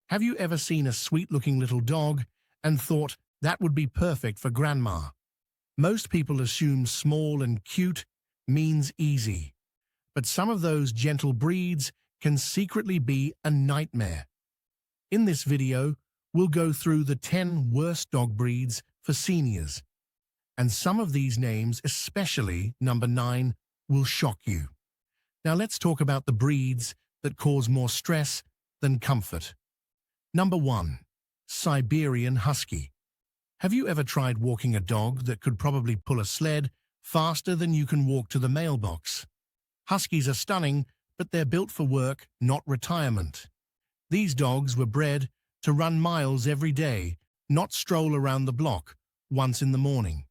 Have you ever seen a sweet-looking little dog and thought that would be perfect for grandma? Most people assume small and cute means easy, but some of those gentle breeds can secretly be a nightmare. In this video, we'll go through the 10 worst dog breeds for seniors, and some of these names, especially number 9, will shock you. Now let's talk about the breeds that cause more stress than comfort. Number 1. Siberian Husky. Have you ever tried walking a dog that could probably pull a sled faster than you can walk to the mailbox? Huskies are stunning, but they're built for work, not retirement. These dogs were bred to run miles every day, not stroll around the block once in the morning.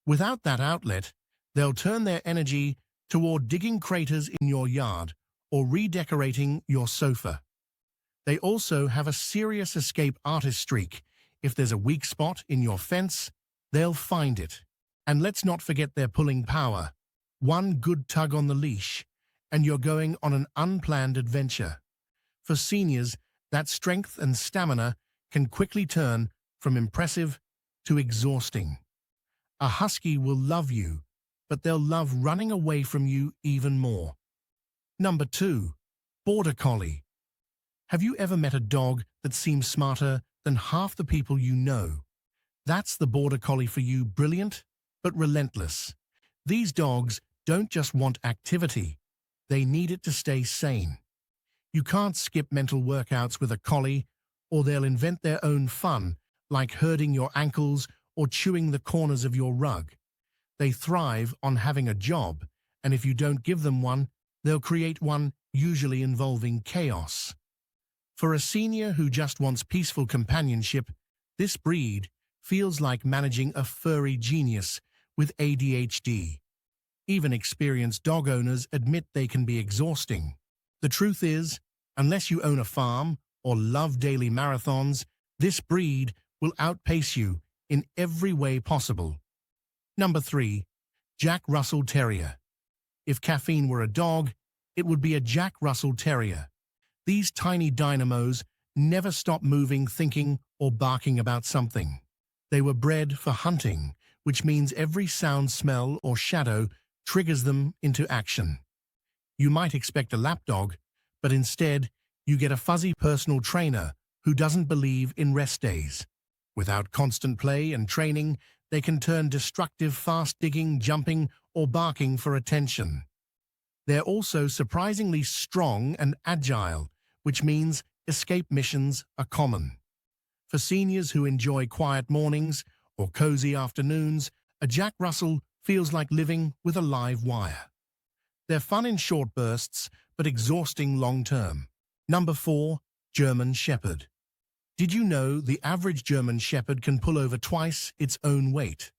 Without that outlet, they'll turn their energy toward digging craters in your yard or redecorating your sofa. They also have a serious escape artist streak. If there's a weak spot in your fence, they'll find it. And let's not forget their pulling power. One good tug on the leash, and you're going on an unplanned adventure. For seniors, that strength and stamina can quickly turn from impressive to exhausting. A husky will love you, but they'll love running away from you even more. Number 2. Border Collie. Have you ever met a dog that seems smarter than half the people you know? That's the Border Collie for you, brilliant but relentless. These dogs don't just want activity, they need it to stay sane. You can't skip mental workouts with a collie, or they'll invent their own fun, like herding your ankles or chewing the corners of your rug. They thrive on having a job, and if you don't give them one, they'll create one, usually involving chaos. For a senior who just wants peaceful companionship, this breed feels like managing a furry genius with ADHD. Even experienced dog owners admit they can be exhausting. The truth is, unless you own a farm or love daily marathons, this breed will outpace you in every way possible. Number 3. Jack Russell Terrier. If caffeine were a dog, it would be a Jack Russell Terrier. These tiny dynamos never stop moving, thinking, or barking about something. They were bred for hunting, which means every sound, smell, or shadow triggers them into action. You might expect a lapdog, but instead, you get a fuzzy personal trainer who doesn't believe in rest days. Without constant play and training, they can turn destructive, fast digging, jumping, or barking for attention. They're also surprisingly strong and agile, which means escape missions are common. For seniors who enjoy quiet mornings or cozy afternoons, a Jack Russell feels like living with a live wire. They're fun in short bursts, but exhausting long-term. Number 4. German Shepherd. Did you know the average German Shepherd can pull over twice its own weight?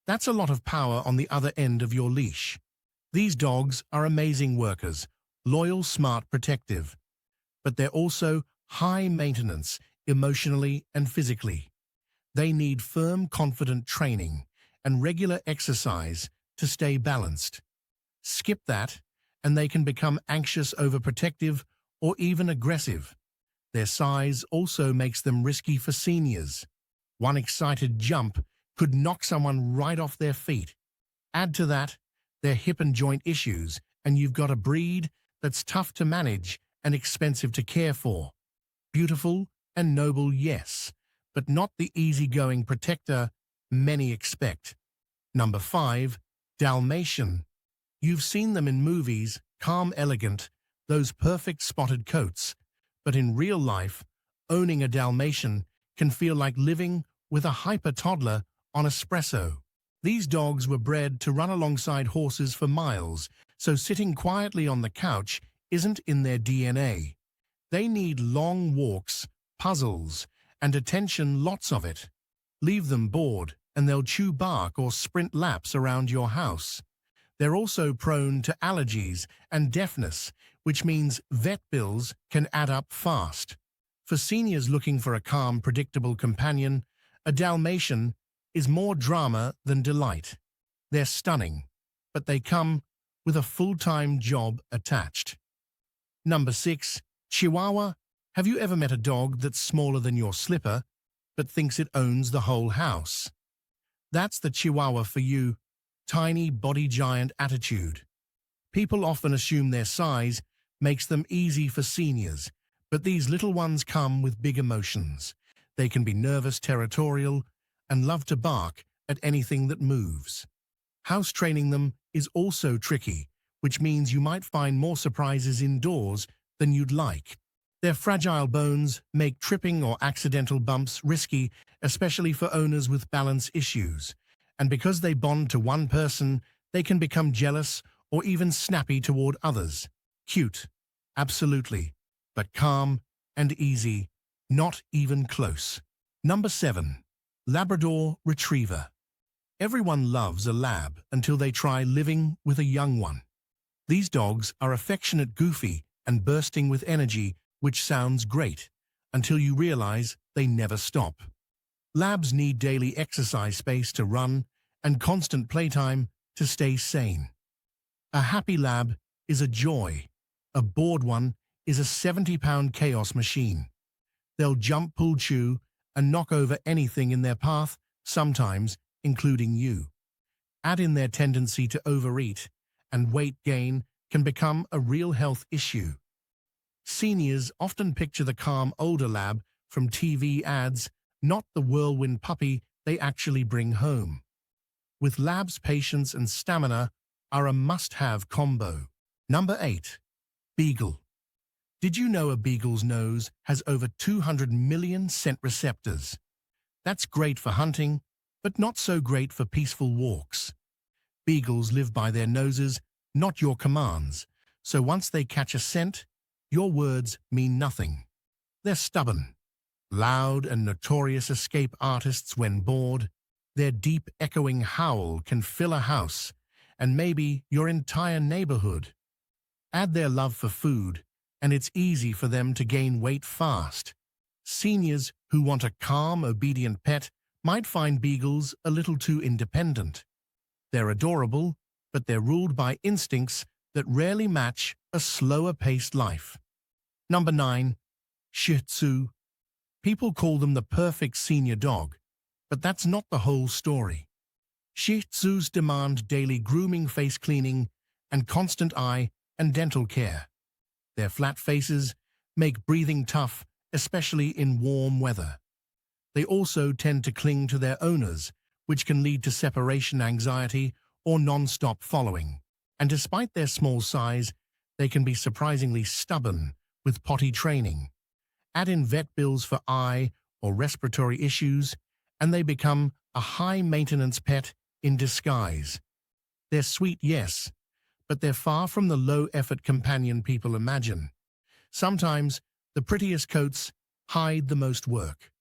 That's a lot of power on the other end of your leash. These dogs are amazing workers, loyal, smart, protective. But they're also high maintenance, emotionally and physically. They need firm, confident training and regular exercise to stay balanced. Skip that, and they can become anxious, overprotective, or even aggressive. Their size also makes them risky for seniors. One excited jump could knock someone right off their feet. Add to that their hip and joint issues, and you've got a breed that's tough to manage and expensive to care for. Beautiful and noble, yes, but not the easygoing protector many expect. Number 5. Dalmatian. You've seen them in movies, calm, elegant, those perfect spotted coats. But in real life, owning a Dalmatian can feel like living with a hyper-toddler on espresso. These dogs were bred to run alongside horses for miles, so sitting quietly on the couch isn't in their DNA. They need long walks, puzzles, and attention, lots of it. Leave them bored, and they'll chew bark or sprint laps around your house. They're also prone to allergies and deafness, which means vet bills can add up fast. For seniors looking for a calm, predictable companion, a Dalmatian is more drama than delight. They're stunning, but they come with a full-time job attached. Number 6. Chihuahua Have you ever met a dog that's smaller than your slipper, but thinks it owns the whole house? That's the Chihuahua for you, tiny body giant attitude. People often assume their size makes them easy for seniors, but these little ones come with big emotions. They can be nervous, territorial, and love to bark at anything that moves. House training them is also tricky, which means you might find more surprises indoors than you'd like. Their fragile bones make tripping or accidental bumps risky, especially for owners with balance issues. And because they bond to one person, they can become jealous or even snappy toward others. Cute, absolutely, but calm and easy, not even close. Number 7. Labrador Retriever. Everyone loves a lab until they try living with a young one. These dogs are affectionate, goofy, and bursting with energy, which sounds great, until you realize they never stop. Labs need daily exercise space to run and constant playtime to stay sane. A happy lab is a joy. A bored one is a 70-pound chaos machine. They'll jump, pull, chew, and knock over anything in their path, sometimes including you. Add in their tendency to overeat, and weight gain can become a real health issue. Seniors often picture the calm older lab from TV ads, not the whirlwind puppy they actually bring home. With labs, patience and stamina are a must-have combo. Number 8. Beagle. Did you know a beagle's nose has over 200 million scent receptors? That's great for hunting, but not so great for peaceful walks. Beagles live by their noses, not your commands, so once they catch a scent, your words mean nothing. They're stubborn, loud and notorious escape artists when bored. Their deep echoing howl can fill a house, and maybe your entire neighborhood. Add their love for food, and it's easy for them to gain weight fast. Seniors who want a calm, obedient pet might find beagles a little too independent. They're adorable, but they're ruled by instincts that rarely match a slower-paced life. Number 9. Shih Tzu. People call them the perfect senior dog, but that's not the whole story. Shih Tzus demand daily grooming, face cleaning, and constant eye and dental care. Their flat faces make breathing tough, especially in warm weather. They also tend to cling to their owners, which can lead to separation anxiety or non-stop following. And despite their small size, they can be surprisingly stubborn with potty training. Add in vet bills for eye or respiratory issues, and they become a high-maintenance pet in disguise. They're sweet, yes, but they're far from the low-effort companion people imagine. Sometimes the prettiest coats hide the most work.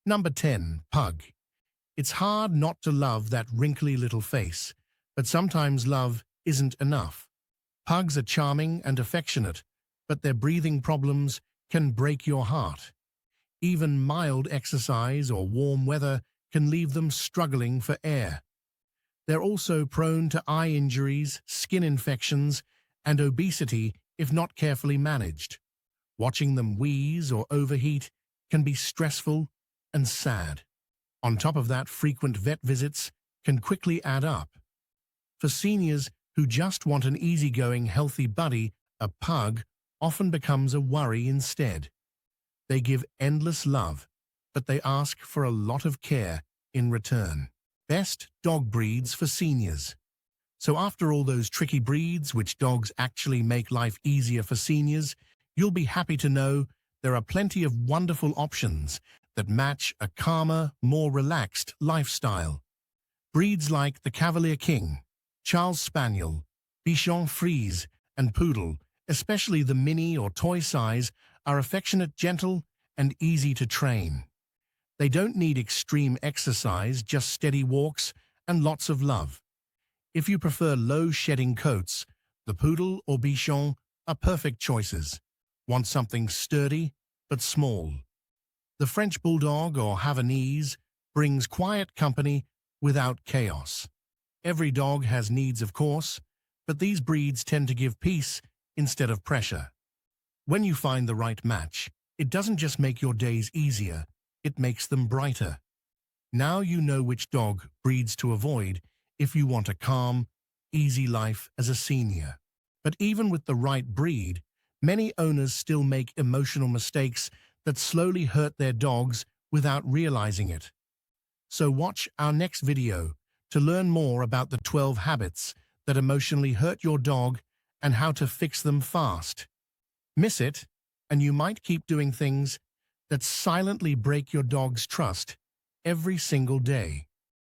Number 10. Pug. It's hard not to love that wrinkly little face, but sometimes love isn't enough. Pugs are charming and affectionate, but their breathing problems can break your heart. Even mild exercise or warm weather can leave them struggling for air. They're also prone to eye injuries, skin infections, and obesity if not carefully managed. Watching them wheeze or overheat can be stressful and sad. On top of that, frequent vet visits can quickly add up. For seniors who just want an easygoing, healthy buddy, a pug often becomes a worry instead. They give endless love, but they ask for a lot of care in return. Best dog breeds for seniors. So after all those tricky breeds, which dogs actually make life easier for seniors, you'll be happy to know there are plenty of wonderful options that match a calmer, more relaxed lifestyle. Breeds like the Cavalier King, Charles Spaniel, Bichon Frise, and Poodle, especially the mini or toy size, are affectionate, gentle, and easy to train. They don't need extreme exercise, just steady walks and lots of love. If you prefer low-shedding coats, the Poodle or Bichon are perfect choices. Want something sturdy but small? The French Bulldog or Havanese brings quiet company without chaos. Every dog has needs, of course, but these breeds tend to give peace instead of pressure. When you find the right match, It doesn't just make your days easier, it makes them brighter. Now you know which dog breeds to avoid if you want a calm, easy life as a senior. But even with the right breed, many owners still make emotional mistakes that slowly hurt their dogs without realizing it. So watch our next video to learn more about the 12 habits that emotionally hurt your dog and how to fix them fast. Miss it, and you might keep doing things that silently break your dog's trust every single day.